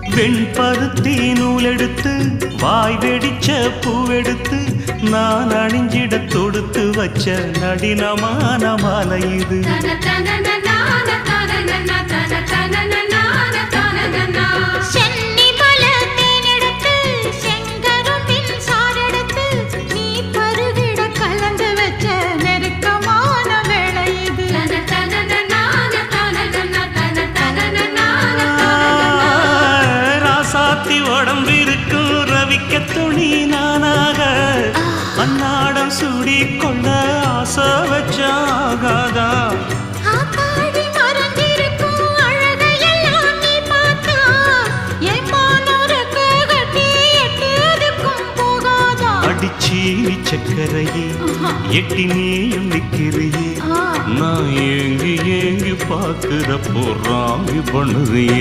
வெண்பருத்தி நூலெடுத்து வாய் வெடிச்ச பூவெடுத்து நான் அணிஞ்சிட தொடுத்து வச்ச நடினமான மாலை இது. உடம்பிருக்கும் ரவிக்க துணி நானாக அன்னாடம் சூடி கொண்ட ஆசை வச்சாகாதா. அடிச்சீனி சக்கரையே எட்டி நீயும் நிக்கிறியே நான் ஏங்கி ஏங்கி பாக்குற போறாங்க பண்ணுறியே.